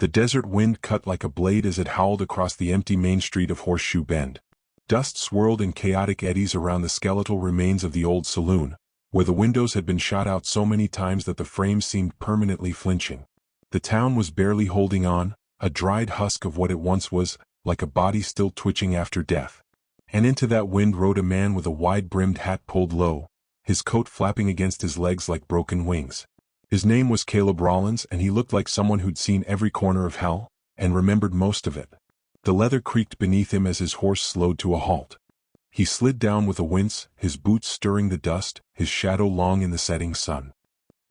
The desert wind cut like a blade as it howled across the empty main street of Horseshoe Bend. Dust swirled in chaotic eddies around the skeletal remains of the old saloon, where the windows had been shot out so many times that the frames seemed permanently flinching. The town was barely holding on, a dried husk of what it once was, like a body still twitching after death. And into that wind rode a man with a wide-brimmed hat pulled low, his coat flapping against his legs like broken wings. His name was Caleb Rollins, and he looked like someone who'd seen every corner of hell, and remembered most of it. The leather creaked beneath him as his horse slowed to a halt. He slid down with a wince, his boots stirring the dust, his shadow long in the setting sun.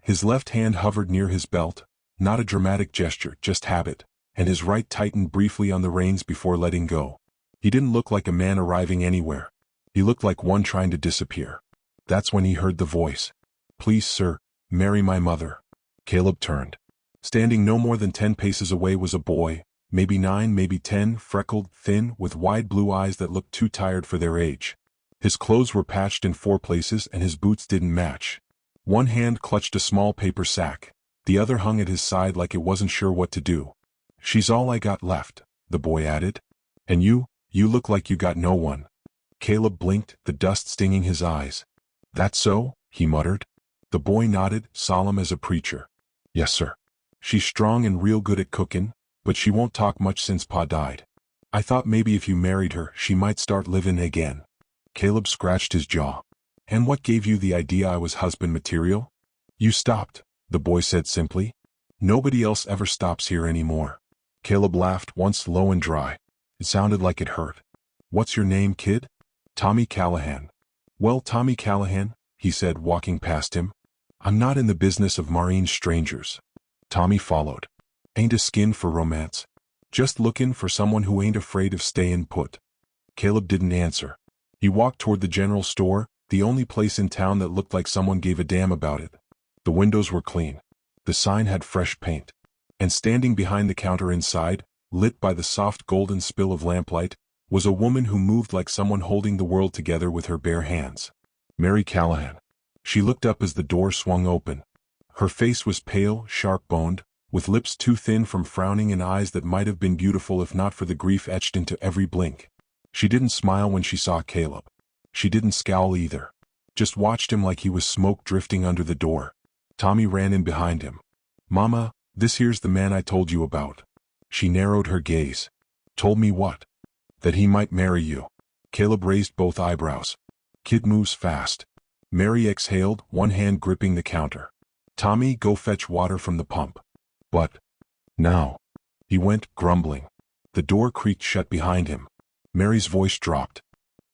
His left hand hovered near his belt, not a dramatic gesture, just habit, and his right tightened briefly on the reins before letting go. He didn't look like a man arriving anywhere. He looked like one trying to disappear. That's when he heard the voice. "Please, sir, marry my mother." Caleb turned. Standing no more than 10 paces away was a boy, maybe 9, maybe 10, freckled, thin, with wide blue eyes that looked too tired for their age. His clothes were patched in 4 places and his boots didn't match. One hand clutched a small paper sack, the other hung at his side like it wasn't sure what to do. "She's all I got left," the boy added. "And you look like you got no one." Caleb blinked, the dust stinging his eyes. "That so?" he muttered. The boy nodded, solemn as a preacher. "Yes, sir. She's strong and real good at cookin', but she won't talk much since Pa died. I thought maybe if you married her, she might start livin' again." Caleb scratched his jaw. "And what gave you the idea I was husband material?" "You stopped," the boy said simply. "Nobody else ever stops here anymore." Caleb laughed, once low and dry. It sounded like it hurt. "What's your name, kid?" "Tommy Callahan." "Well, Tommy Callahan," he said, walking past him, "I'm not in the business of marrying strangers." Tommy followed. "Ain't a skin for romance. Just lookin' for someone who ain't afraid of stayin' put." Caleb didn't answer. He walked toward the general store, the only place in town that looked like someone gave a damn about it. The windows were clean. The sign had fresh paint. And standing behind the counter inside, lit by the soft golden spill of lamplight, was a woman who moved like someone holding the world together with her bare hands. Mary Callahan. She looked up as the door swung open. Her face was pale, sharp-boned, with lips too thin from frowning and eyes that might have been beautiful if not for the grief etched into every blink. She didn't smile when she saw Caleb. She didn't scowl either. Just watched him like he was smoke drifting under the door. Tommy ran in behind him. "Mama, this here's the man I told you about." She narrowed her gaze. "Told me what?" "That he might marry you." Caleb raised both eyebrows. "Kid moves fast." Mary exhaled, one hand gripping the counter. "Tommy, go fetch water from the pump." "But now," he went, grumbling. The door creaked shut behind him. Mary's voice dropped.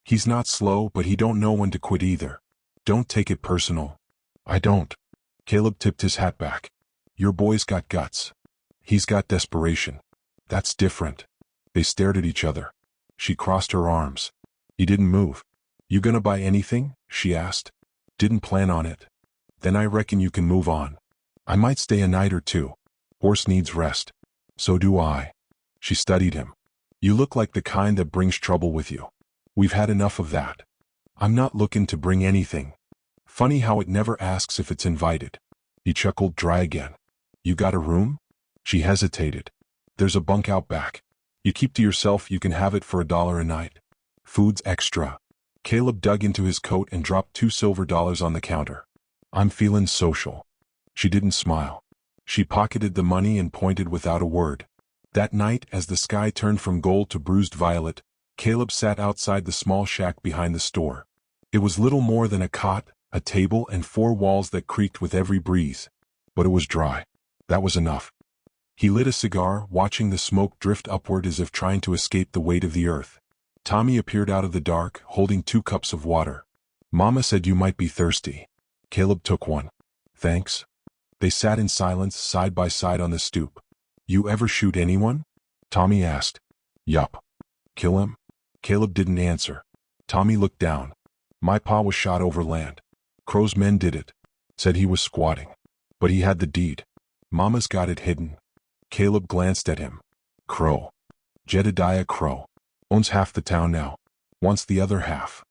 "He's not slow, but he don't know when to quit either. Don't take it personal." "I don't." Caleb tipped his hat back. "Your boy's got guts. He's got desperation. That's different." They stared at each other. She crossed her arms. He didn't move. "You gonna buy anything?" she asked. "Didn't plan on it." "Then I reckon you can move on." "I might stay a night or two. Horse needs rest." "So do I." She studied him. "You look like the kind that brings trouble with you. We've had enough of that." "I'm not looking to bring anything. Funny how it never asks if it's invited." He chuckled dry again. "You got a room?" She hesitated. "There's a bunk out back. You keep to yourself, you can have it for $1 a night. Food's extra." Caleb dug into his coat and dropped $2 silver on the counter. "I'm feelin' social." She didn't smile. She pocketed the money and pointed without a word. That night, as the sky turned from gold to bruised violet, Caleb sat outside the small shack behind the store. It was little more than a cot, a table, and 4 walls that creaked with every breeze. But it was dry. That was enough. He lit a cigar, watching the smoke drift upward as if trying to escape the weight of the earth. Tommy appeared out of the dark, holding 2 cups of water. "Mama said you might be thirsty." Caleb took one. "Thanks." They sat in silence, side by side on the stoop. "You ever shoot anyone?" Tommy asked. "Yup." "Kill him?" Caleb didn't answer. Tommy looked down. "My pa was shot over land. Crow's men did it. Said he was squatting. But he had the deed. Mama's got it hidden." Caleb glanced at him. "Crow. Jedediah Crow. Owns half the town now. Wants the other half.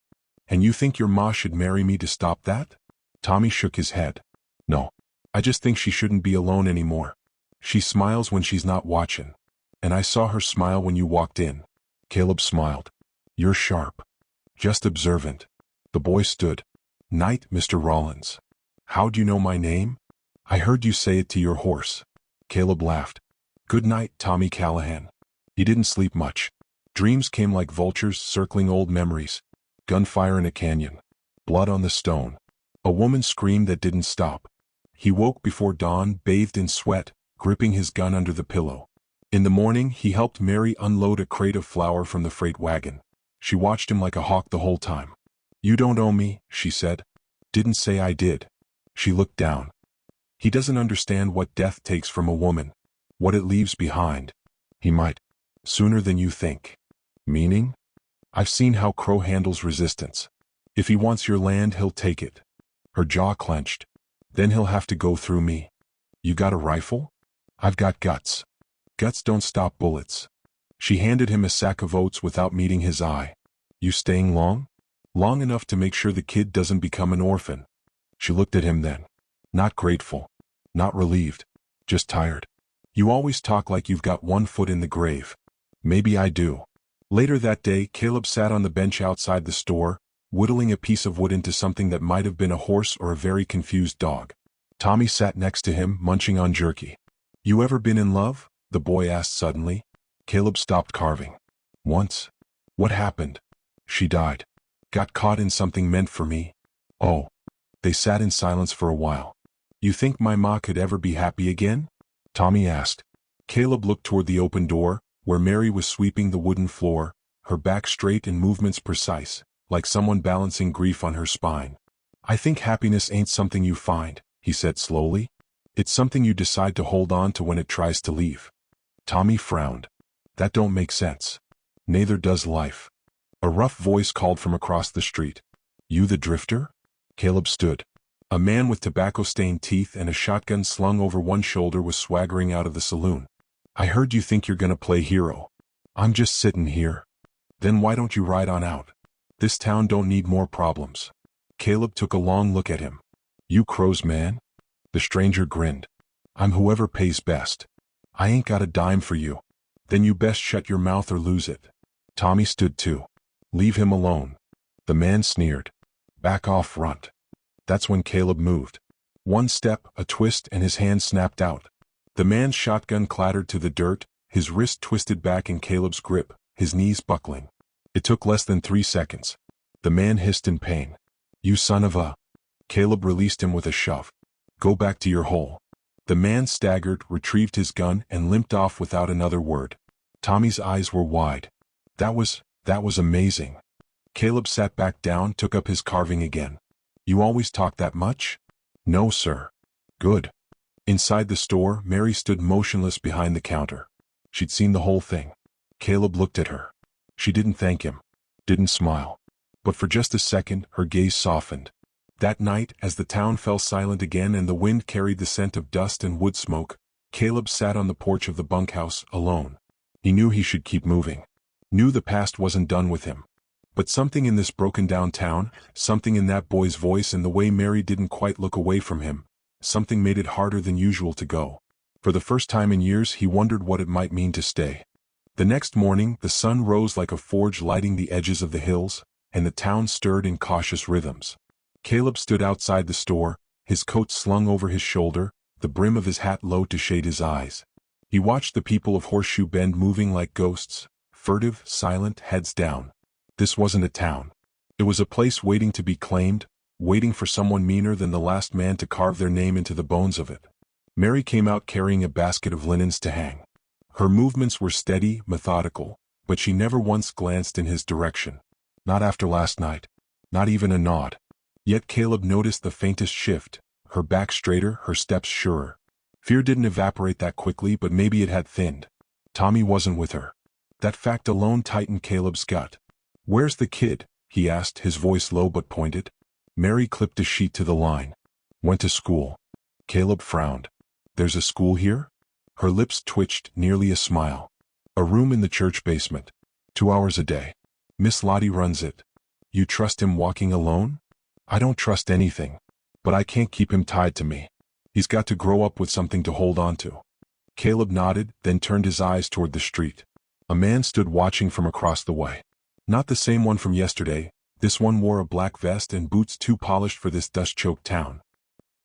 And you think your ma should marry me to stop that?" Tommy shook his head. "No. I just think she shouldn't be alone anymore. She smiles when she's not watching. And I saw her smile when you walked in. Caleb smiled. You're sharp. Just observant. The boy stood. Night, Mr. Rollins. How'd you know my name? I heard you say it to your horse. Caleb laughed. Good night, Tommy Callahan. He didn't sleep much. Dreams came like vultures circling old memories. Gunfire in a canyon. Blood on the stone. A woman screamed that didn't stop. He woke before dawn, bathed in sweat, gripping his gun under the pillow. In the morning, he helped Mary unload a crate of flour from the freight wagon. She watched him like a hawk the whole time. You don't owe me, she said. Didn't say I did. She looked down. He doesn't understand what death takes from a woman. What it leaves behind. He might. Sooner than you think. Meaning? I've seen how Crow handles resistance. If he wants your land, he'll take it. Her jaw clenched. Then he'll have to go through me. You got a rifle? I've got guts. Guts don't stop bullets. She handed him a sack of oats without meeting his eye. You staying long? Long enough to make sure the kid doesn't become an orphan. She looked at him then. Not grateful. Not relieved. Just tired. You always talk like you've got one foot in the grave. Maybe I do. Later that day, Caleb sat on the bench outside the store, whittling a piece of wood into something that might have been a horse or a very confused dog. Tommy sat next to him, munching on jerky. You ever been in love? The boy asked suddenly. Caleb stopped carving. Once. What happened? She died. Got caught in something meant for me. Oh. They sat in silence for a while. You think my ma could ever be happy again? Tommy asked. Caleb looked toward the open door, where Mary was sweeping the wooden floor, her back straight and movements precise, like someone balancing grief on her spine. I think happiness ain't something you find, he said slowly. It's something you decide to hold on to when it tries to leave. Tommy frowned. That don't make sense. Neither does life. A rough voice called from across the street. You the drifter? Caleb stood. A man with tobacco-stained teeth and a shotgun slung over one shoulder was swaggering out of the saloon. I heard you think you're gonna play hero. I'm just sitting here. Then why don't you ride on out? This town don't need more problems. Caleb took a long look at him. You Crow's man? The stranger grinned. I'm whoever pays best. I ain't got a dime for you. Then you best shut your mouth or lose it. Tommy stood too. Leave him alone. The man sneered. Back off, runt. That's when Caleb moved. One step, a twist, and his hand snapped out. The man's shotgun clattered to the dirt, his wrist twisted back in Caleb's grip, his knees buckling. It took less than 3 seconds. The man hissed in pain. You son of a... Caleb released him with a shove. Go back to your hole. The man staggered, retrieved his gun, and limped off without another word. Tommy's eyes were wide. That was amazing. Caleb sat back down, took up his carving again. You always talk that much? No, sir. Good. Inside the store, Mary stood motionless behind the counter. She'd seen the whole thing. Caleb looked at her. She didn't thank him. Didn't smile. But for just a second, her gaze softened. That night, as the town fell silent again and the wind carried the scent of dust and wood smoke, Caleb sat on the porch of the bunkhouse, alone. He knew he should keep moving. Knew the past wasn't done with him. But something in this broken-down town, something in that boy's voice and the way Mary didn't quite look away from him, something made it harder than usual to go. For the first time in years, he wondered what it might mean to stay. The next morning, the sun rose like a forge lighting the edges of the hills, and the town stirred in cautious rhythms. Caleb stood outside the store, his coat slung over his shoulder, the brim of his hat low to shade his eyes. He watched the people of Horseshoe Bend moving like ghosts, furtive, silent, heads down. This wasn't a town. It was a place waiting to be claimed, waiting for someone meaner than the last man to carve their name into the bones of it. Mary came out carrying a basket of linens to hang. Her movements were steady, methodical, but she never once glanced in his direction. Not after last night. Not even a nod. Yet Caleb noticed the faintest shift, her back straighter, her steps surer. Fear didn't evaporate that quickly, but maybe it had thinned. Tommy wasn't with her. That fact alone tightened Caleb's gut. Where's the kid? He asked, his voice low but pointed. Mary clipped a sheet to the line. Went to school. Caleb frowned. There's a school here? Her lips twitched, nearly a smile. A room in the church basement. 2 hours a day. Miss Lottie runs it. You trust him walking alone? I don't trust anything. But I can't keep him tied to me. He's got to grow up with something to hold on to. Caleb nodded, then turned his eyes toward the street. A man stood watching from across the way. Not the same one from yesterday. This one wore a black vest and boots too polished for this dust-choked town.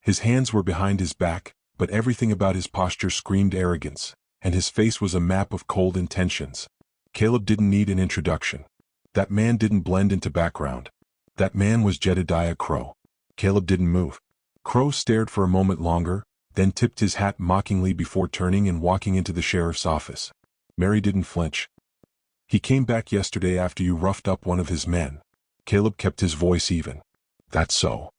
His hands were behind his back, but everything about his posture screamed arrogance, and his face was a map of cold intentions. Caleb didn't need an introduction. That man didn't blend into background. That man was Jedediah Crow. Caleb didn't move. Crow stared for a moment longer, then tipped his hat mockingly before turning and walking into the sheriff's office. Mary didn't flinch. He came back yesterday after you roughed up one of his men. Caleb kept his voice even. That's so.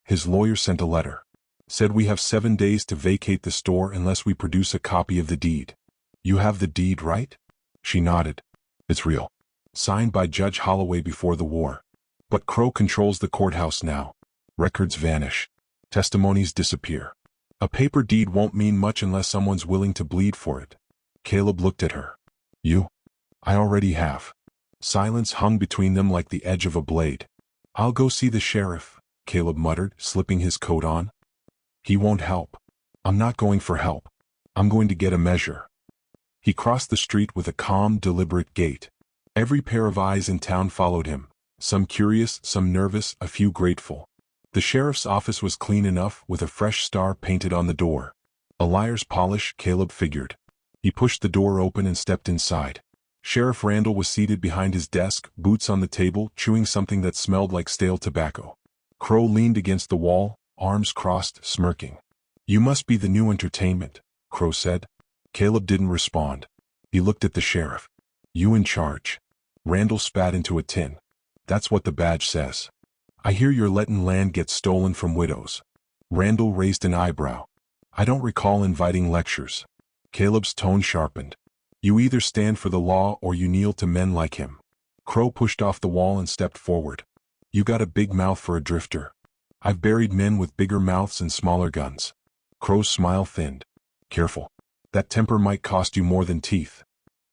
His lawyer sent a letter. Said we have 7 days to vacate the store unless we produce a copy of the deed. You have the deed, right? She nodded. It's real. Signed by Judge Holloway before the war. But Crow controls the courthouse now. Records vanish. Testimonies disappear. A paper deed won't mean much unless someone's willing to bleed for it. Caleb looked at her. You? I already have. Silence hung between them like the edge of a blade. I'll go see the sheriff, Caleb muttered, slipping his coat on. He won't help. I'm not going for help. I'm going to get a measure. He crossed the street with a calm, deliberate gait. Every pair of eyes in town followed him, some curious, some nervous, a few grateful. The sheriff's office was clean enough, with a fresh star painted on the door. A liar's polish, Caleb figured. He pushed the door open and stepped inside. Sheriff Randall was seated behind his desk, boots on the table, chewing something that smelled like stale tobacco. Crow leaned against the wall, arms crossed, smirking. You must be the new entertainment, Crow said. Caleb didn't respond. He looked at the sheriff. You in charge. Randall spat into a tin. That's what the badge says. I hear you're letting land get stolen from widows. Randall raised an eyebrow. I don't recall inviting lectures. Caleb's tone sharpened. You either stand for the law or you kneel to men like him. Crow pushed off the wall and stepped forward. You got a big mouth for a drifter. I've buried men with bigger mouths and smaller guns. Crow's smile thinned. Careful. That temper might cost you more than teeth.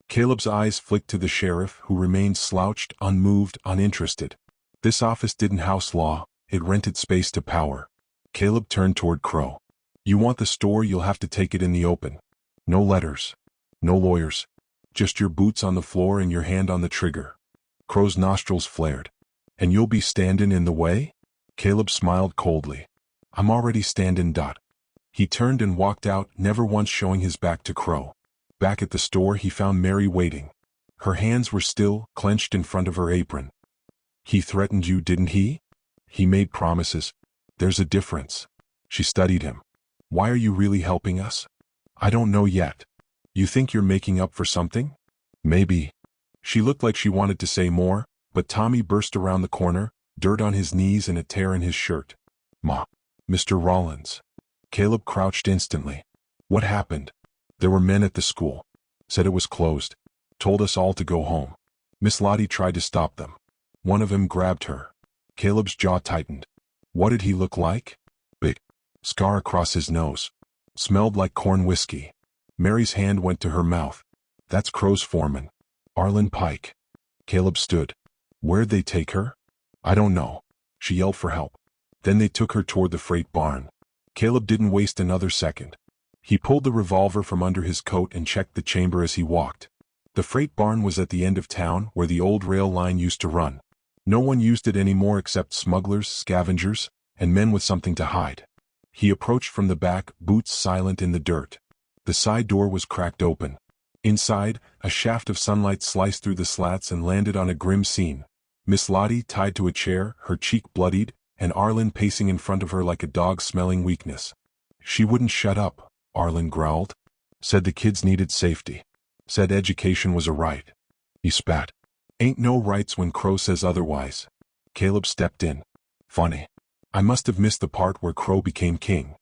Caleb's eyes flicked to the sheriff, who remained slouched, unmoved, uninterested. This office didn't house law, it rented space to power. Caleb turned toward Crow. You want the store, you'll have to take it in the open. No letters. No lawyers. Just your boots on the floor and your hand on the trigger. Crow's nostrils flared. And you'll be standin' in the way? Caleb smiled coldly. I'm already standin'. He turned and walked out, never once showing his back to Crow. Back at the store he found Mary waiting. Her hands were still, clenched in front of her apron. He threatened you, didn't he? He made promises. There's a difference. She studied him. Why are you really helping us? I don't know yet. You think you're making up for something? Maybe. She looked like she wanted to say more, but Tommy burst around the corner, dirt on his knees and a tear in his shirt. Ma. Mr. Rollins. Caleb crouched instantly. What happened? There were men at the school. Said it was closed. Told us all to go home. Miss Lottie tried to stop them. One of them grabbed her. Caleb's jaw tightened. What did he look like? Big. Scar across his nose. Smelled like corn whiskey. Mary's hand went to her mouth. That's Crow's foreman. Arlen Pike. Caleb stood. Where'd they take her? I don't know. She yelled for help. Then they took her toward the freight barn. Caleb didn't waste another second. He pulled the revolver from under his coat and checked the chamber as he walked. The freight barn was at the end of town where the old rail line used to run. No one used it anymore except smugglers, scavengers, and men with something to hide. He approached from the back, boots silent in the dirt. The side door was cracked open. Inside, a shaft of sunlight sliced through the slats and landed on a grim scene. Miss Lottie tied to a chair, her cheek bloodied, and Arlen pacing in front of her like a dog smelling weakness. She wouldn't shut up, Arlen growled. Said the kids needed safety. Said education was a right. He spat. Ain't no rights when Crow says otherwise. Caleb stepped in. Funny. I must have missed the part where Crow became king.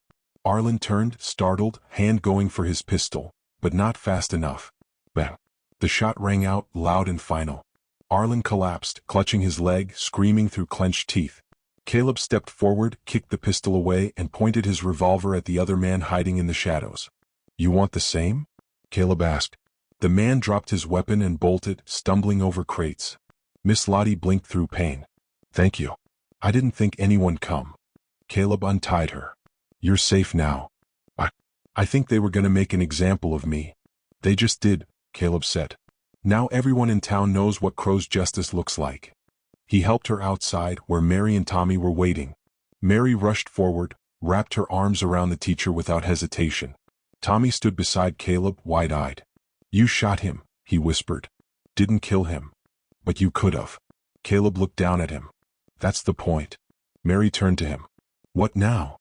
Arlen turned, startled, hand going for his pistol, but not fast enough. Bang. The shot rang out, loud and final. Arlen collapsed, clutching his leg, screaming through clenched teeth. Caleb stepped forward, kicked the pistol away, and pointed his revolver at the other man hiding in the shadows. You want the same? Caleb asked. The man dropped his weapon and bolted, stumbling over crates. Miss Lottie blinked through pain. Thank you. I didn't think anyone come. Caleb untied her. You're safe now. I think they were gonna make an example of me. They just did, Caleb said. Now everyone in town knows what Crow's justice looks like. He helped her outside, where Mary and Tommy were waiting. Mary rushed forward, wrapped her arms around the teacher without hesitation. Tommy stood beside Caleb, wide-eyed. You shot him, he whispered. Didn't kill him. But you could have. Caleb looked down at him. That's the point. Mary turned to him. What now?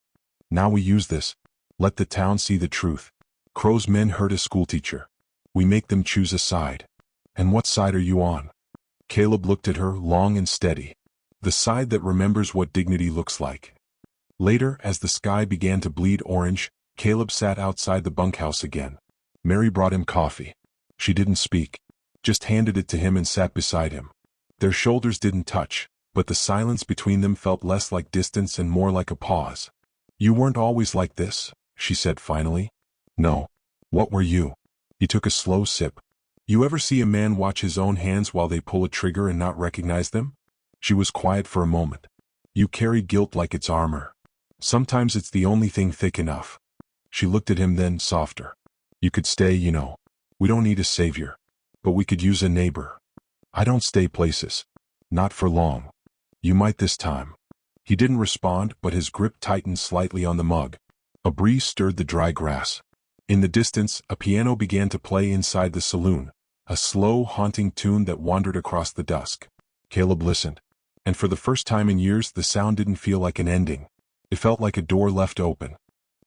Now we use this. Let the town see the truth. Crow's men hurt a schoolteacher. We make them choose a side. And what side are you on? Caleb looked at her, long and steady. The side that remembers what dignity looks like. Later, as the sky began to bleed orange, Caleb sat outside the bunkhouse again. Mary brought him coffee. She didn't speak, just handed it to him and sat beside him. Their shoulders didn't touch, but the silence between them felt less like distance and more like a pause. You weren't always like this, she said finally. No. What were you? He took a slow sip. You ever see a man watch his own hands while they pull a trigger and not recognize them? She was quiet for a moment. You carry guilt like it's armor. Sometimes it's the only thing thick enough. She looked at him then, softer. You could stay, you know. We don't need a savior. But we could use a neighbor. I don't stay places. Not for long. You might this time. He didn't respond, but his grip tightened slightly on the mug. A breeze stirred the dry grass. In the distance, a piano began to play inside the saloon, a slow, haunting tune that wandered across the dusk. Caleb listened. And for the first time in years, the sound didn't feel like an ending. It felt like a door left open.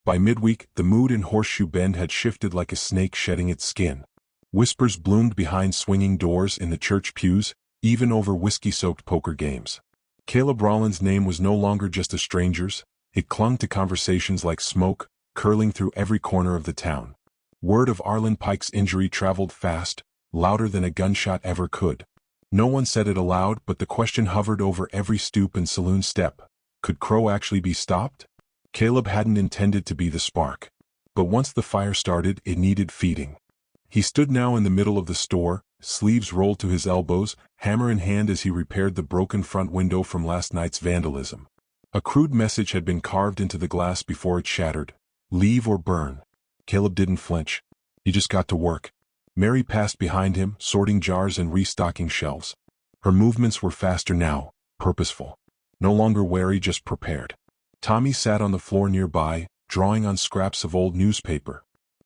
By midweek, the mood in Horseshoe Bend had shifted like a snake shedding its skin. Whispers bloomed behind swinging doors in the church pews, even over whiskey-soaked poker games. Caleb Rollins' name was no longer just a stranger's. It clung to conversations like smoke, curling through every corner of the town. Word of Arlen Pike's injury traveled fast, louder than a gunshot ever could. No one said it aloud, but the question hovered over every stoop and saloon step. Could Crow actually be stopped? Caleb hadn't intended to be the spark. But once the fire started, it needed feeding. He stood now in the middle of the store, sleeves rolled to his elbows, hammer in hand as he repaired the broken front window from last night's vandalism. A crude message had been carved into the glass before it shattered. Leave or burn. Caleb didn't flinch. He just got to work. Mary passed behind him, sorting jars and restocking shelves. Her movements were faster now, purposeful. No longer wary, just prepared. Tommy sat on the floor nearby, drawing on scraps of old newspaper.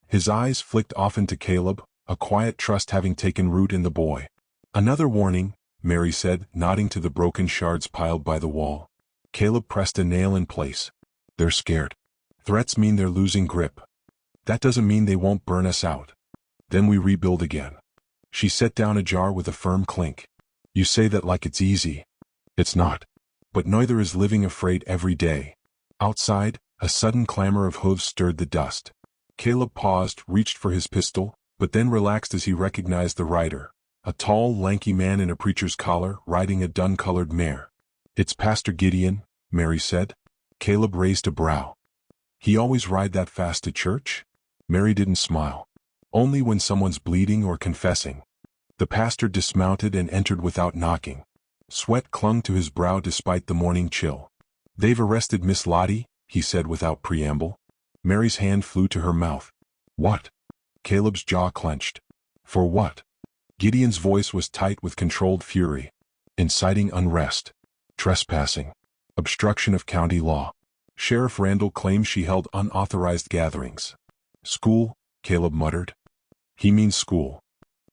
His eyes flicked often to Caleb, a quiet trust having taken root in the boy. Another warning, Mary said, nodding to the broken shards piled by the wall. Caleb pressed a nail in place. They're scared. Threats mean they're losing grip. That doesn't mean they won't burn us out. Then we rebuild again. She set down a jar with a firm clink. You say that like it's easy. It's not. But neither is living afraid every day. Outside, a sudden clamor of hooves stirred the dust. Caleb paused, reached for his pistol, but then relaxed as he recognized the rider. A tall, lanky man in a preacher's collar, riding a dun-colored mare. It's Pastor Gideon, Mary said. Caleb raised a brow. He always ride that fast to church? Mary didn't smile. Only when someone's bleeding or confessing. The pastor dismounted and entered without knocking. Sweat clung to his brow despite the morning chill. They've arrested Miss Lottie, he said without preamble. Mary's hand flew to her mouth. What? Caleb's jaw clenched. For what? Gideon's voice was tight with controlled fury. Inciting unrest. Trespassing. Obstruction of county law. Sheriff Randall claims she held unauthorized gatherings. School, Caleb muttered. He means school.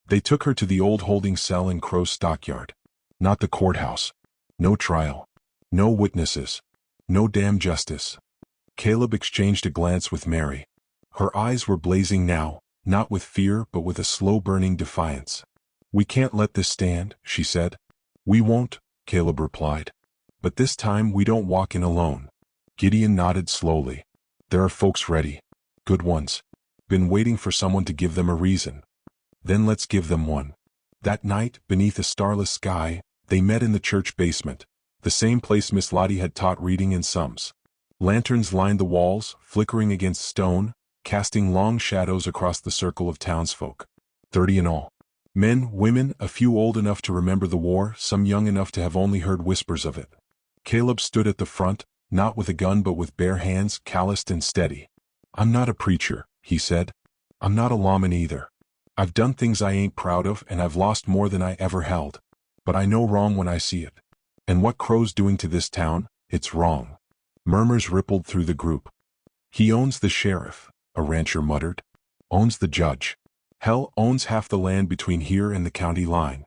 They took her to the old holding cell in Crow's stockyard. Not the courthouse. No trial. No witnesses. No damn justice. Caleb exchanged a glance with Mary. Her eyes were blazing now, not with fear but with a slow-burning defiance. We can't let this stand, she said. We won't, Caleb replied. But this time we don't walk in alone. Gideon nodded slowly. There are folks ready. Good ones. Been waiting for someone to give them a reason. Then let's give them one. That night, beneath a starless sky, they met in the church basement, the same place Miss Lottie had taught reading and sums. Lanterns lined the walls, flickering against stone, casting long shadows across the circle of townsfolk. 30 in all. Men, women, a few old enough to remember the war, some young enough to have only heard whispers of it. Caleb stood at the front, not with a gun but with bare hands, calloused and steady. I'm not a preacher, he said. I'm not a lawman either. I've done things I ain't proud of and I've lost more than I ever held. But I know wrong when I see it. And what Crow's doing to this town, it's wrong. Murmurs rippled through the group. He owns the sheriff, a rancher muttered. Owns the judge. Hell, owns half the land between here and the county line.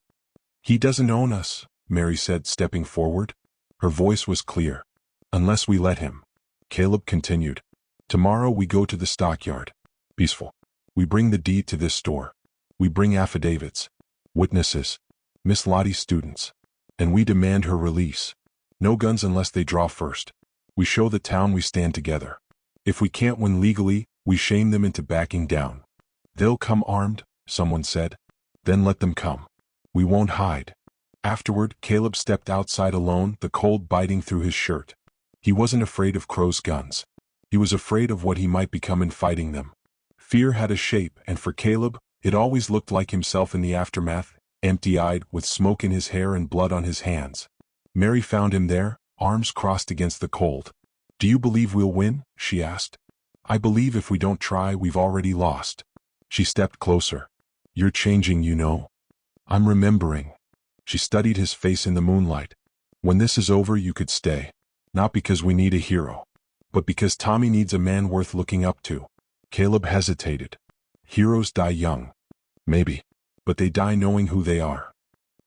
He doesn't own us, Mary said, stepping forward. Her voice was clear. Unless we let him. Caleb continued. Tomorrow we go to the stockyard. Peaceful. We bring the deed to this store. We bring affidavits. Witnesses. Miss Lottie's students. And we demand her release. No guns unless they draw first. We show the town we stand together. If we can't win legally, we shame them into backing down. They'll come armed, someone said. Then let them come. We won't hide. Afterward, Caleb stepped outside alone, the cold biting through his shirt. He wasn't afraid of Crow's guns. He was afraid of what he might become in fighting them. Fear had a shape, and for Caleb, it always looked like himself in the aftermath, empty-eyed, with smoke in his hair and blood on his hands. Mary found him there, arms crossed against the cold. Do you believe we'll win? She asked. I believe if we don't try, we've already lost. She stepped closer. You're changing, you know. I'm remembering. She studied his face in the moonlight. When this is over, you could stay. Not because we need a hero, but because Tommy needs a man worth looking up to. Caleb hesitated. Heroes die young. Maybe. But they die knowing who they are.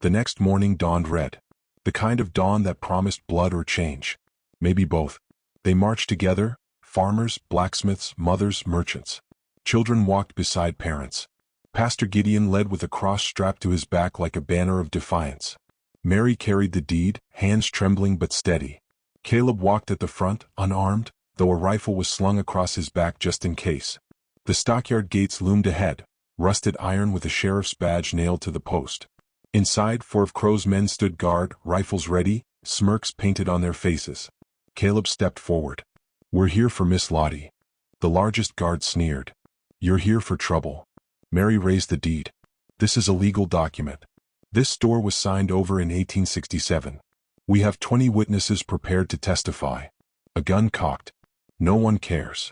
The next morning dawned red. The kind of dawn that promised blood or change. Maybe both. They marched together, farmers, blacksmiths, mothers, merchants. Children walked beside parents. Pastor Gideon led with a cross strapped to his back like a banner of defiance. Mary carried the deed, hands trembling but steady. Caleb walked at the front, unarmed, though a rifle was slung across his back just in case. The stockyard gates loomed ahead, rusted iron with a sheriff's badge nailed to the post. Inside, 4 of Crow's men stood guard, rifles ready, smirks painted on their faces. Caleb stepped forward. We're here for Miss Lottie. The largest guard sneered. You're here for trouble. Mary raised the deed. This is a legal document. This store was signed over in 1867. We have 20 witnesses prepared to testify. A gun cocked. No one cares.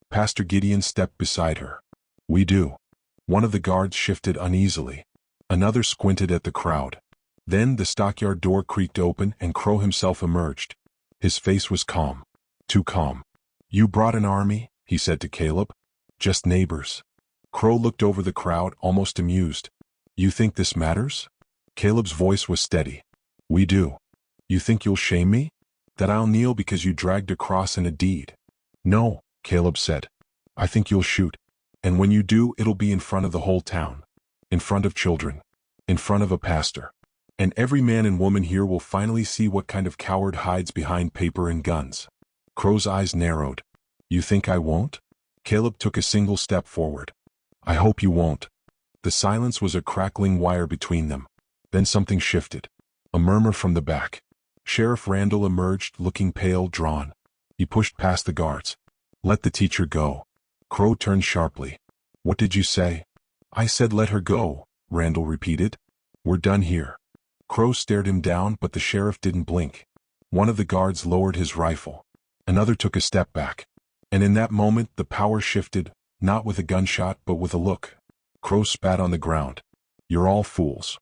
Pastor Gideon stepped beside her. We do. One of the guards shifted uneasily. Another squinted at the crowd. Then the stockyard door creaked open and Crow himself emerged. His face was calm. Too calm. You brought an army, he said to Caleb. Just neighbors. Crow looked over the crowd, almost amused. You think this matters? Caleb's voice was steady. We do. You think you'll shame me? That I'll kneel because you dragged a cross and a deed? No, Caleb said. I think you'll shoot. And when you do, it'll be in front of the whole town. In front of children. In front of a pastor. And every man and woman here will finally see what kind of coward hides behind paper and guns. Crow's eyes narrowed. You think I won't? Caleb took a single step forward. I hope you won't. The silence was a crackling wire between them. Then something shifted. A murmur from the back. Sheriff Randall emerged, looking pale, drawn. He pushed past the guards. Let the teacher go. Crow turned sharply. What did you say? I said let her go, Randall repeated. We're done here. Crow stared him down, but the sheriff didn't blink. One of the guards lowered his rifle. Another took a step back. And in that moment the power shifted, not with a gunshot but with a look. Crow spat on the ground. You're all fools.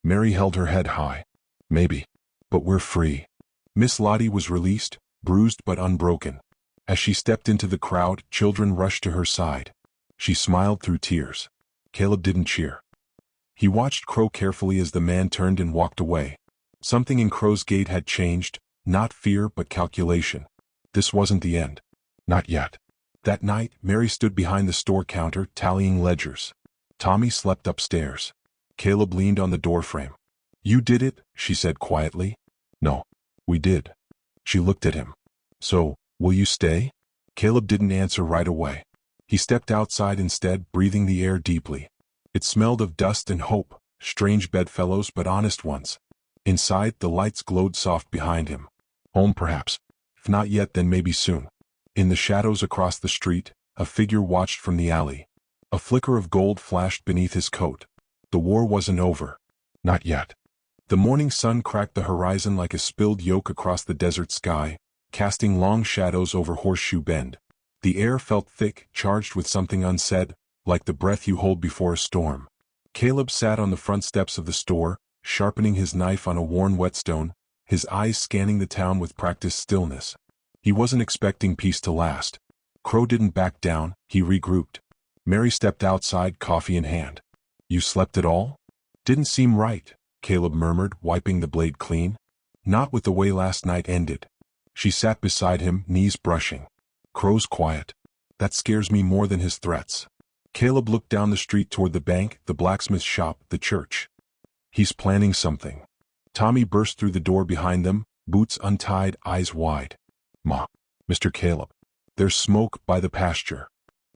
Mary held her head high. Maybe. But we're free. Miss Lottie was released, bruised but unbroken. As she stepped into the crowd, children rushed to her side. She smiled through tears. Caleb didn't cheer. He watched Crow carefully as the man turned and walked away. Something in Crow's gait had changed, not fear but calculation. This wasn't the end. Not yet. That night, Mary stood behind the store counter, tallying ledgers. Tommy slept upstairs. Caleb leaned on the doorframe. You did it, she said quietly. No. We did. She looked at him. So, will you stay? Caleb didn't answer right away. He stepped outside instead, breathing the air deeply. It smelled of dust and hope, strange bedfellows but honest ones. Inside, the lights glowed soft behind him. Home perhaps. If not yet, then maybe soon. In the shadows across the street, a figure watched from the alley. A flicker of gold flashed beneath his coat. The war wasn't over. Not yet. The morning sun cracked the horizon like a spilled yolk across the desert sky, casting long shadows over Horseshoe Bend. The air felt thick, charged with something unsaid, like the breath you hold before a storm. Caleb sat on the front steps of the store, sharpening his knife on a worn whetstone, his eyes scanning the town with practiced stillness. He wasn't expecting peace to last. Crow didn't back down, he regrouped. Mary stepped outside, coffee in hand. "You slept at all?" "Didn't seem right," Caleb murmured, wiping the blade clean. "Not with the way last night ended." She sat beside him, knees brushing. "Crow's quiet. That scares me more than his threats." Caleb looked down the street toward the bank, the blacksmith shop, the church. "He's planning something." Tommy burst through the door behind them, boots untied, eyes wide. "Ma, Mr. Caleb. There's smoke by the pasture."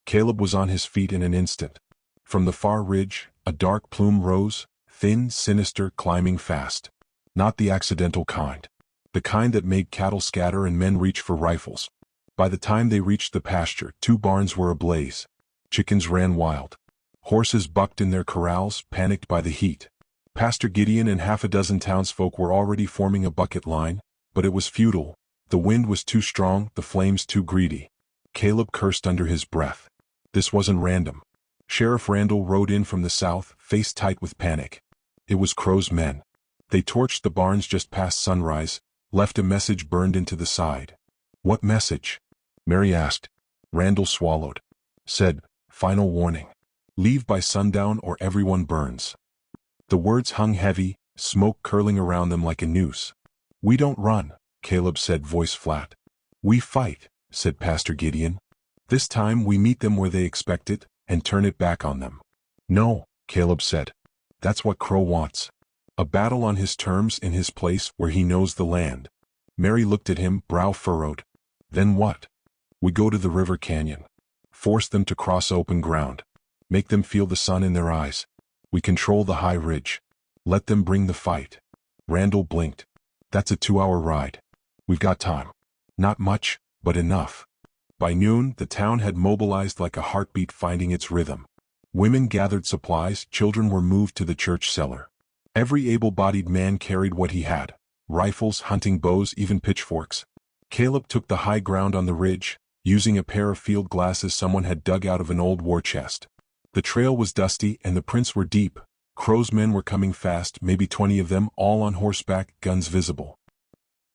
Caleb was on his feet in an instant. From the far ridge, a dark plume rose, thin, sinister, climbing fast. Not the accidental kind. The kind that made cattle scatter and men reach for rifles. By the time they reached the pasture, 2 barns were ablaze. Chickens ran wild. Horses bucked in their corrals, panicked by the heat. Pastor Gideon and half a dozen townsfolk were already forming a bucket line, but it was futile. The wind was too strong, the flames too greedy. Caleb cursed under his breath. This wasn't random. Sheriff Randall rode in from the south, face tight with panic. It was Crow's men. They torched the barns just past sunrise, left a message burned into the side. "What message?" Mary asked. Randall swallowed. Said, "Final warning. Leave by sundown or everyone burns." The words hung heavy, smoke curling around them like a noose. "We don't run," Caleb said, voice flat. "We fight," said Pastor Gideon. "This time we meet them where they expect it, and turn it back on them." "No," Caleb said. "That's what Crow wants. A battle on his terms in his place where he knows the land." Mary looked at him, brow furrowed. "Then what?" "We go to the river canyon. Force them to cross open ground. Make them feel the sun in their eyes. We control the high ridge. Let them bring the fight." Randall blinked. "That's a 2-hour ride. We've got time." "Not much, but enough." By noon, the town had mobilized like a heartbeat finding its rhythm. Women gathered supplies, children were moved to the church cellar. Every able-bodied man carried what he had: rifles, hunting bows, even pitchforks. Caleb took the high ground on the ridge, using a pair of field glasses someone had dug out of an old war chest. The trail was dusty and the prints were deep. Crow's men were coming fast, maybe 20 of them, all on horseback, guns visible.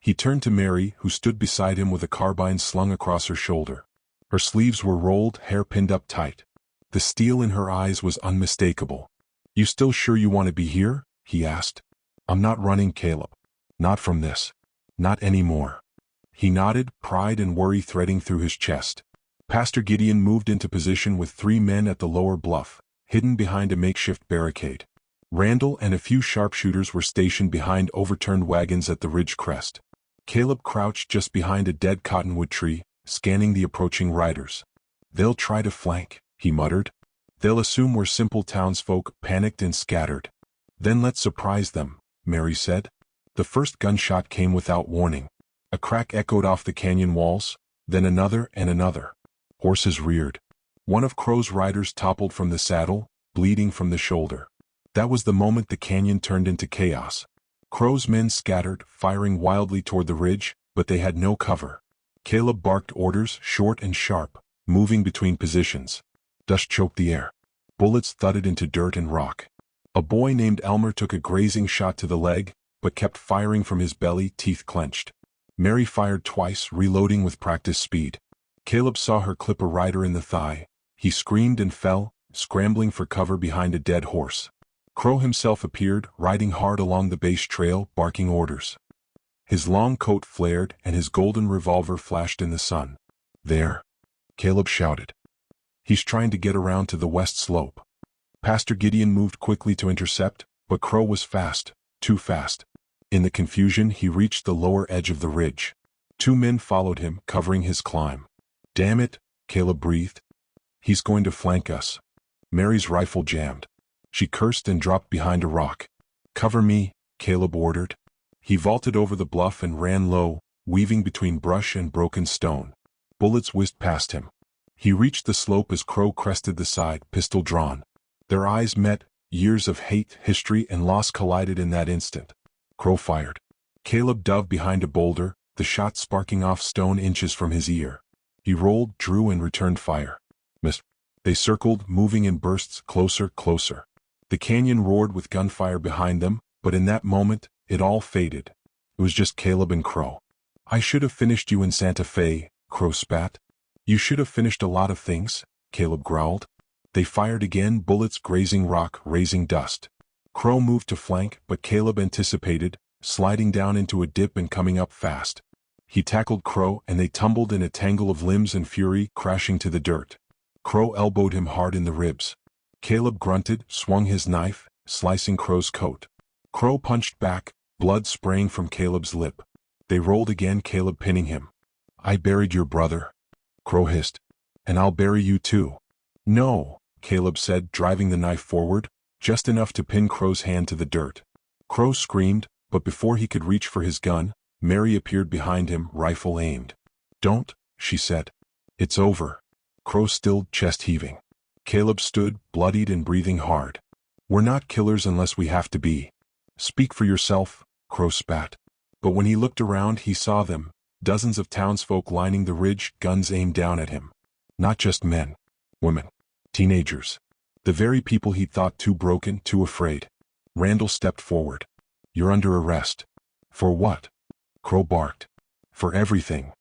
He turned to Mary, who stood beside him with a carbine slung across her shoulder. Her sleeves were rolled, hair pinned up tight. The steel in her eyes was unmistakable. "You still sure you want to be here?" he asked. "I'm not running, Caleb. Not from this. Not anymore." He nodded, pride and worry threading through his chest. Pastor Gideon moved into position with 3 men at the lower bluff, hidden behind a makeshift barricade. Randall and a few sharpshooters were stationed behind overturned wagons at the ridge crest. Caleb crouched just behind a dead cottonwood tree, scanning the approaching riders. "They'll try to flank," he muttered. "They'll assume we're simple townsfolk, panicked and scattered. Then let's surprise them," Mary said. The first gunshot came without warning. A crack echoed off the canyon walls, then another and another. Horses reared. One of Crow's riders toppled from the saddle, bleeding from the shoulder. That was the moment the canyon turned into chaos. Crow's men scattered, firing wildly toward the ridge, but they had no cover. Caleb barked orders, short and sharp, moving between positions. Dust choked the air. Bullets thudded into dirt and rock. A boy named Elmer took a grazing shot to the leg, but kept firing from his belly, teeth clenched. Mary fired twice, reloading with practiced speed. Caleb saw her clip a rider in the thigh. He screamed and fell, scrambling for cover behind a dead horse. Crow himself appeared, riding hard along the base trail, barking orders. His long coat flared and his golden revolver flashed in the sun. "There!" Caleb shouted. "He's trying to get around to the west slope." Pastor Gideon moved quickly to intercept, but Crow was fast, too fast. In the confusion, he reached the lower edge of the ridge. 2 men followed him, covering his climb. "Damn it," Caleb breathed. "He's going to flank us." Mary's rifle jammed. She cursed and dropped behind a rock. "Cover me," Caleb ordered. He vaulted over the bluff and ran low, weaving between brush and broken stone. Bullets whizzed past him. He reached the slope as Crow crested the side, pistol drawn. Their eyes met, years of hate, history, and loss collided in that instant. Crow fired. Caleb dove behind a boulder, the shot sparking off stone inches from his ear. He rolled, drew, and returned fire. Missed. They circled, moving in bursts, closer, closer. The canyon roared with gunfire behind them, but in that moment, it all faded. It was just Caleb and Crow. I should have finished you in Santa Fe, Crow spat. You should have finished a lot of things, Caleb growled. They fired again, bullets grazing rock, raising dust. Crow moved to flank, but Caleb anticipated, sliding down into a dip and coming up fast. He tackled Crow, and they tumbled in a tangle of limbs and fury, crashing to the dirt. Crow elbowed him hard in the ribs. Caleb grunted, swung his knife, slicing Crow's coat. Crow punched back, blood spraying from Caleb's lip. They rolled again, Caleb pinning him. I buried your brother, Crow hissed. And I'll bury you too. No, Caleb said, driving the knife forward, just enough to pin Crow's hand to the dirt. Crow screamed, but before he could reach for his gun, Mary appeared behind him, rifle aimed. Don't, she said. It's over. Crow stilled, chest heaving. Caleb stood, bloodied and breathing hard. We're not killers unless we have to be. Speak for yourself, Crow spat. But when he looked around, he saw them, dozens of townsfolk lining the ridge, guns aimed down at him. Not just men. Women. Teenagers. The very people he'd thought too broken, too afraid. Randall stepped forward. You're under arrest. For what? Crow barked. For everything.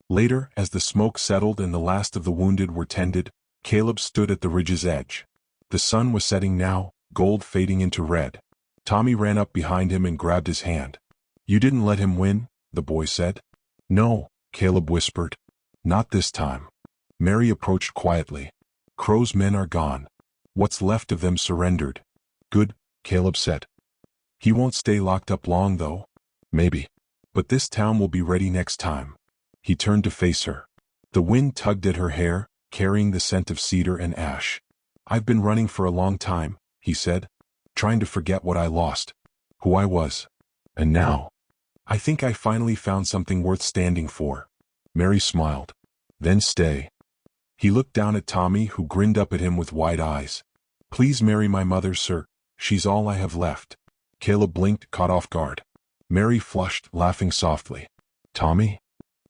Later, as the smoke settled and the last of the wounded were tended, Caleb stood at the ridge's edge. The sun was setting now, gold fading into red. Tommy ran up behind him and grabbed his hand. You didn't let him win, the boy said. No, Caleb whispered. Not this time. Mary approached quietly. Crow's men are gone. What's left of them surrendered. Good, Caleb said. He won't stay locked up long though. Maybe. But this town will be ready next time. He turned to face her. The wind tugged at her hair, carrying the scent of cedar and ash. I've been running for a long time, he said, trying to forget what I lost, who I was. And now, I think I finally found something worth standing for. Mary smiled. Then stay. He looked down at Tommy, who grinned up at him with wide eyes. Please marry my mother, sir. She's all I have left. Caleb blinked, caught off guard. Mary flushed, laughing softly. Tommy?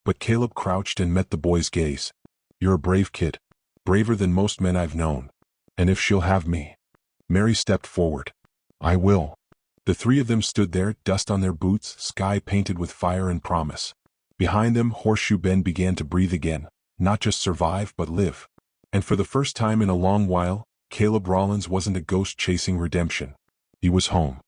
But Caleb crouched and met the boy's gaze. You're a brave kid. Braver than most men I've known. And if she'll have me. Mary stepped forward. I will. The three of them stood there, dust on their boots, sky painted with fire and promise. Behind them, Horseshoe Bend began to breathe again, not just survive but live. And for the first time in a long while, Caleb Rollins wasn't a ghost chasing redemption. He was home.